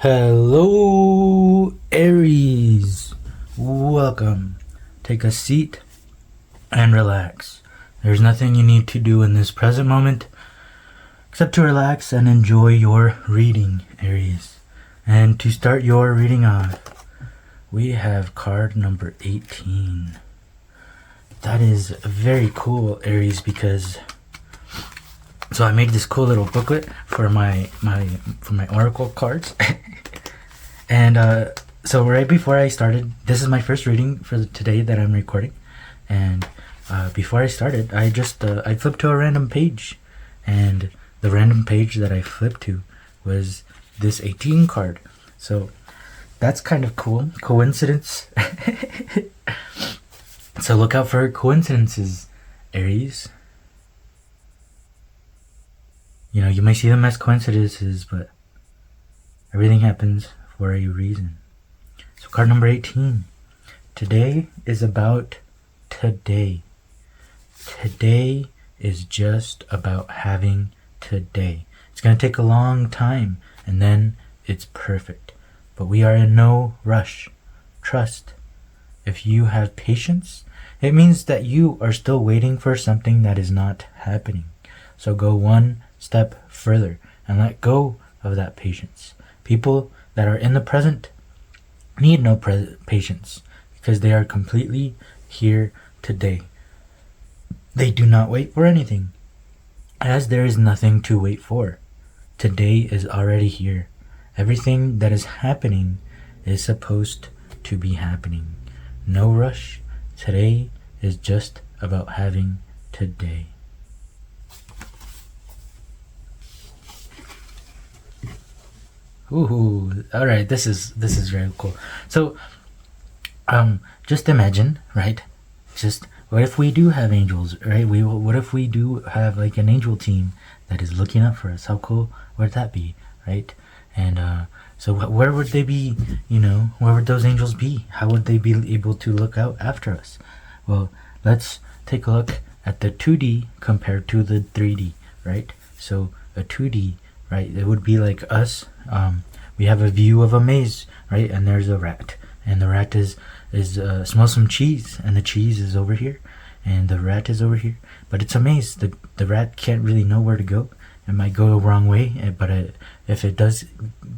Hello, Aries. Welcome. Take a seat and relax. There's nothing you need to do in this present moment except to relax and enjoy your reading, Aries. And to start your reading off, we have card number 18. That is very cool, Aries, because so I made this cool little booklet for my oracle cards. And so right before I started, this is my first reading for today that I'm recording. And before I started, I flipped to a random page, and the random page that I flipped to was this 18 card. So that's kind of cool. Coincidence. So look out for coincidences, Aries. You know, you may see them as coincidences, but everything happens for a reason. So card number 18. Today is about today. Today is just about having today. It's going to take a long time, and then it's perfect. But we are in no rush. Trust. If you have patience, it means that you are still waiting for something that is not happening. So go one step further and let go of that patience. People that are in the present need no patience because they are completely here today. They do not wait for anything, as there is nothing to wait for. Today is already here. Everything that is happening is supposed to be happening. No rush. Today is just about having today. Ooh, all right. This is very cool. So, just imagine, right? Just what if we do have angels, right? What if we do have like an angel team that is looking up for us? How cool would that be, right? And so where would they be? You know, where would those angels be? How would they be able to look out after us? Well, let's take a look at the 2D compared to the 3D, right? So a 2D, right? It would be like us. We have a view of a maze, right? And there's a rat, and the rat is smells some cheese, and the cheese is over here, and the rat is over here. But it's a maze. The rat can't really know where to go. It might go a wrong way, but if it does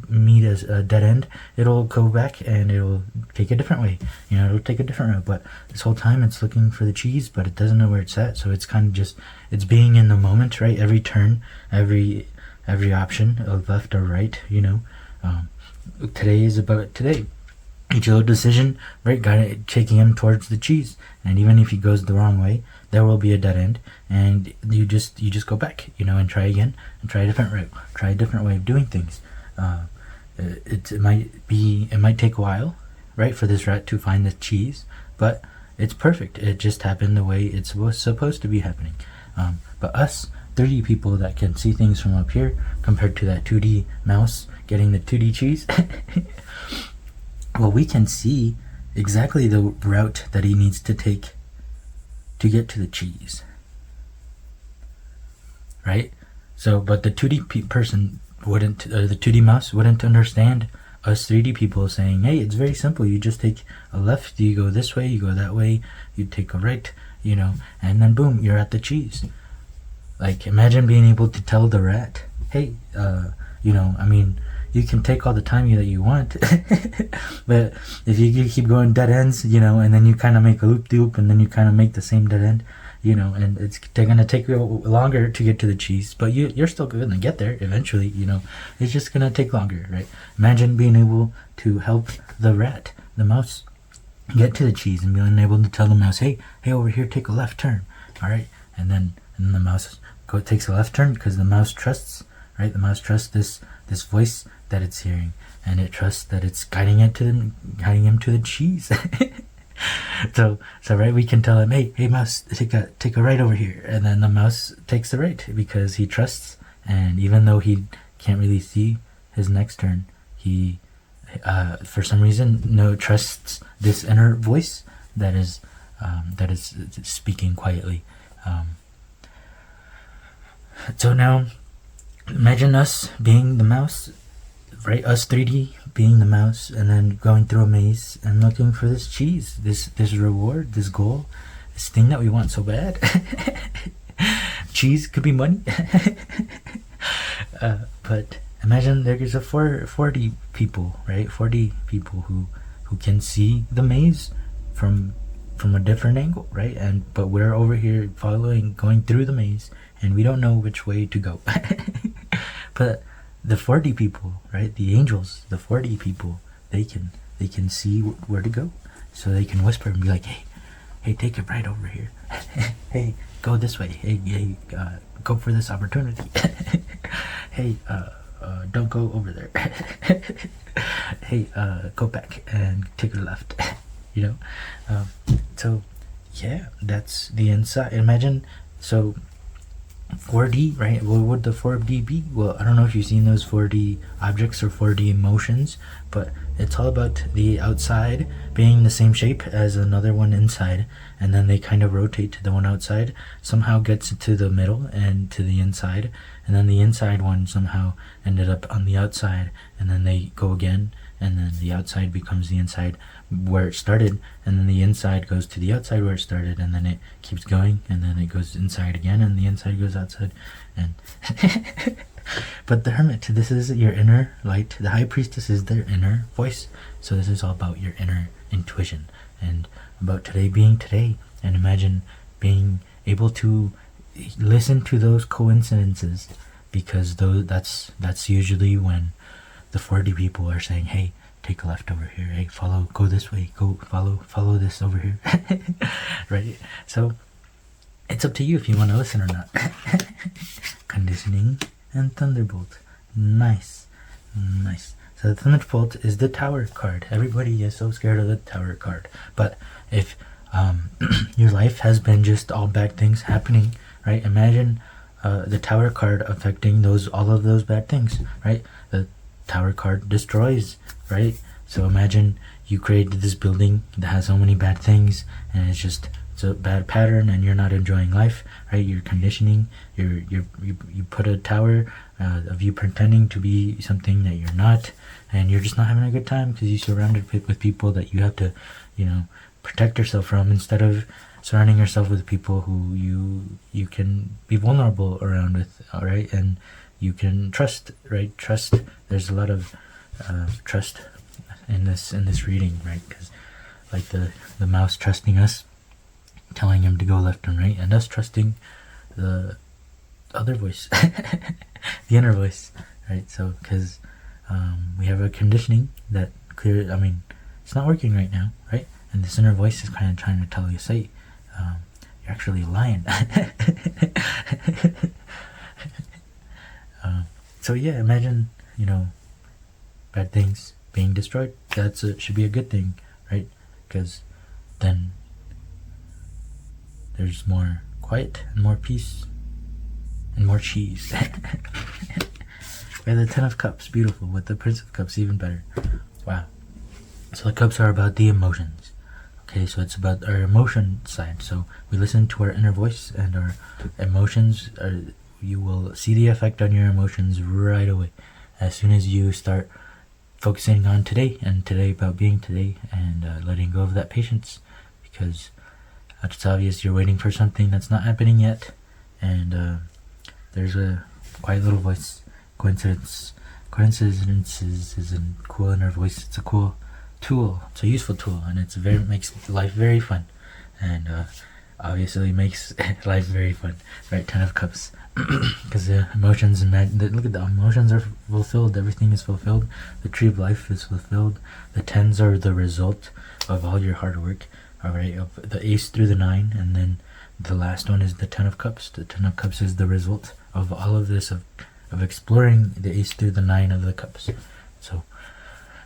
meet as a dead end, it'll go back and it'll take a different way. You know, it'll take a different route. But this whole time it's looking for the cheese, but it doesn't know where it's at. So it's kind of just, it's being in the moment, right? Every turn, every option of left or right, you know. Today is about today. Each little decision, right, taking him towards the cheese. And even if he goes the wrong way, there will be a dead end, and you just go back, you know, and try again, and try a different route, try a different way of doing things. It might take a while, right, for this rat to find the cheese, but it's perfect. It just happened the way it's supposed to be happening. But us 3D people that can see things from up here compared to that 2D mouse getting the 2D cheese, well, we can see exactly the route that he needs to take to get to the cheese, right? So, but the 2D person wouldn't, the 2D mouse wouldn't understand us 3D people saying, hey, it's very simple. You just take a left, you go this way, you go that way, you take a right, you know, and then boom, you're at the cheese. Like, imagine being able to tell the rat, hey, you know, I mean, you can take all the time that you want, but if you keep going dead ends, you know, and then you kind of make a loop-de-loop, and then you kind of make the same dead end, you know, and it's going to take you longer to get to the cheese, but you're still going to get there eventually, you know. It's just going to take longer, right? Imagine being able to help the rat, the mouse, get to the cheese, and being able to tell the mouse, hey, over here, take a left turn, all right? And then the mouse takes a left turn because the mouse trusts, right? The mouse trusts this voice that it's hearing, and it trusts that it's guiding him to the cheese. so right, we can tell him, hey mouse, take a right over here, and then the mouse takes the right because he trusts. And even though he can't really see his next turn, he for some reason trusts this inner voice that is speaking quietly. So now imagine us being the mouse right, us 3D being the mouse, and then going through a maze and looking for this cheese, this reward, this goal, this thing that we want so bad. Cheese could be money. But imagine there's a 40 people, right? 40 people who can see the maze from a different angle, right? But we're over here going through the maze, and we don't know which way to go. But the 40 people, right? The angels, the 40 people, they can see where to go, so they can whisper and be like, hey, take it right over here. Hey, go this way. Hey, go for this opportunity. Hey, don't go over there. Hey, go back and take a left. You know, so yeah, that's the inside. Imagine, so 4D, right? What would the 4D be? Well, I don't know if you've seen those 4D objects or 4D emotions, but it's all about the outside being the same shape as another one inside, and then they kind of rotate to the one outside, somehow gets to the middle and to the inside, and then the inside one somehow ended up on the outside, and then they go again, and then the outside becomes the inside where it started, and then the inside goes to the outside where it started, and then it keeps going, and then it goes inside again, and the inside goes outside, and but the hermit, this is your inner light. The high priestess is their inner voice, so this is all about your inner intuition, and about today being today, and imagine being able to listen to those coincidences, because that's usually when the 40 people are saying, hey, take a left over here, hey, go this way, go follow this over here. Right? So it's up to you if you want to listen or not. Conditioning and Thunderbolt. Nice. So the Thunderbolt is the Tower card. Everybody is so scared of the Tower card, but if your life has been just all bad things happening, right? Imagine the Tower card affecting all of those bad things, right? The Tower card destroys, right? So imagine you created this building that has so many bad things, and it's a bad pattern, and you're not enjoying life, right? You're conditioning. You put a tower of you pretending to be something that you're not, and you're just not having a good time because you're surrounded with people that you have to, protect yourself from, instead of surrounding yourself with people who you can be vulnerable around with, all right? And you can trust, right? Trust. There's a lot of trust in this reading, right? Because like the mouse trusting us, telling him to go left and right, and us trusting the other voice, the inner voice, right? So because we have a conditioning that it's not working right now, right? And this inner voice is kind of trying to tell you, say, you're actually lying. So yeah, imagine, bad things being destroyed. Should be a good thing, right? Because then there's more quiet and more peace and more cheese. We have the Ten of Cups, beautiful. With the Prince of Cups, even better. Wow. So the cups are about the emotions. Okay, so it's about our emotion side. So we listen to our inner voice, and our emotions you will see the effect on your emotions right away as soon as you start focusing on today, and today about being today, and letting go of that patience, because it's obvious you're waiting for something that's not happening yet, and there's a quiet little voice. Coincidences is a cool inner voice. It's a cool tool. It's a useful tool, and makes life very fun, and obviously makes life very fun, right? 10 of Cups. Because the emotions, look at the emotions are fulfilled, everything is fulfilled, the tree of life is fulfilled, the 10s are the result of all your hard work, alright, of the Ace through the 9, and then the last one is the 10 of Cups. The 10 of Cups is the result of all of this, of exploring the Ace through the 9 of the Cups. So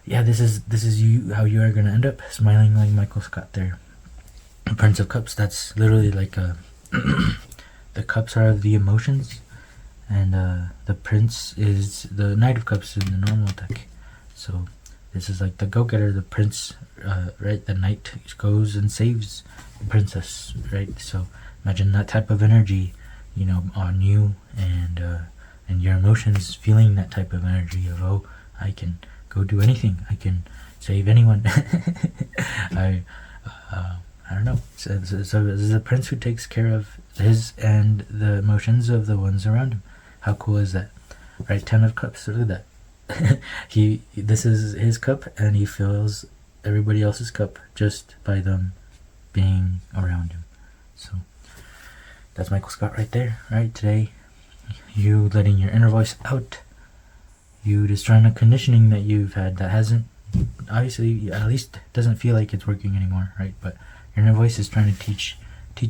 yeah, this is how you are going to end up, smiling like Michael Scott there. Prince of Cups, that's literally like a the cups are the emotions, and the prince is the Knight of Cups in the normal deck. So this is like the go-getter, the prince, right? The knight goes and saves the princess, right? So imagine that type of energy, on you, and your emotions feeling that type of energy of, oh, I can go do anything. I can save anyone. I don't know. So this is a prince who takes care of his and the emotions of the ones around him. How cool is that? Right, 10 of Cups. Look at that. This is his cup, and he fills everybody else's cup just by them being around him. So that's Michael Scott right there. Right, today, you letting your inner voice out. You destroying the conditioning that you've had that hasn't, obviously, at least doesn't feel like it's working anymore, right? But your inner voice is trying to teach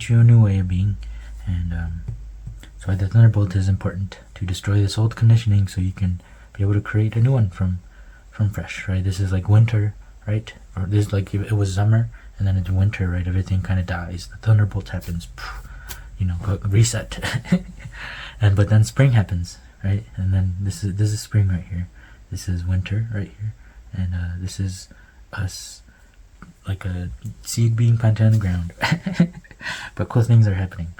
you a new way of being, and that's why the Thunderbolt is important, to destroy this old conditioning so you can be able to create a new one from fresh, right? This is like winter, right? Or this is like it was summer and then it's winter, right? Everything kind of dies. The Thunderbolt happens, you know, reset, but then spring happens, right? And then this is spring right here. This is winter right here, and this is us, like a seed being planted on the ground. But cool things are happening,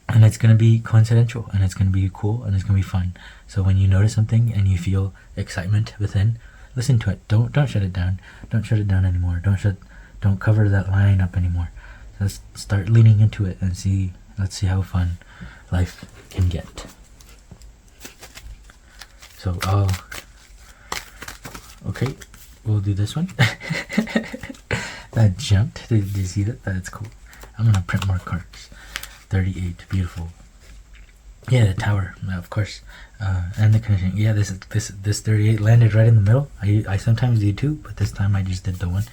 and it's gonna be coincidental, and it's gonna be cool, and it's gonna be fun. So when you notice something and you feel excitement within, listen to it. Don't shut it down. Don't shut it down anymore. Don't cover that line up anymore. Let's start leaning into it and let's see how fun life can get. So okay, we'll do this one. That jumped. Did you see that? That's cool. I'm gonna print more cards. 38, beautiful. Yeah, the tower, of course, and the conditioning. Yeah, this 38 landed right in the middle. I sometimes do too, but this time I just did the one,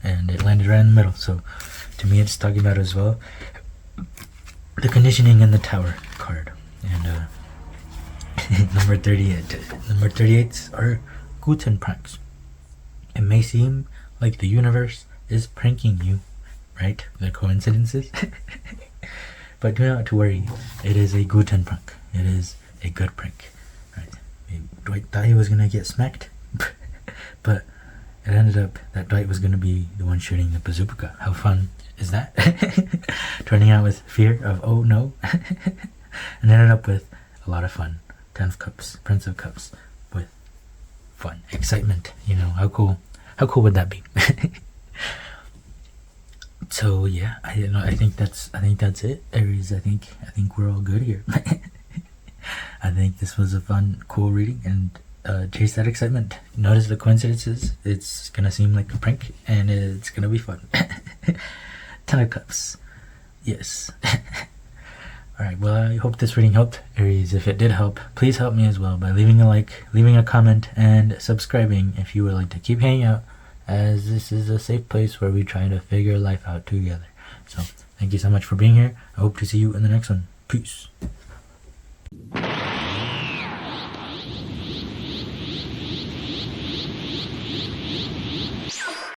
and it landed right in the middle. So, to me, it's talking about as well the conditioning in the tower card. And number 38. Number 38s are Guten pranks. It may seem like the universe is pranking you, right? The coincidences. But do not to worry. It is a Guten prank. It is a good prank, right? Dwight thought he was gonna get smacked, but it ended up that Dwight was gonna be the one shooting the bazooka. How fun is that? Turning out with fear of oh no, and ended up with a lot of fun. 10 of Cups, Prince of Cups, with fun, excitement. You know, how cool would that be? So yeah, I think that's it, Aries. I think we're all good here. I think this was a fun, cool reading, and chase that excitement. Notice the coincidences. It's gonna seem like a prank, and it's gonna be fun. 10 of Cups, yes. Alright, well, I hope this reading helped, Aries. If it did help, please help me as well by leaving a like, leaving a comment, and subscribing if you would like to keep hanging out, as this is a safe place where we try to figure life out together. So, thank you so much for being here. I hope to see you in the next one. Peace.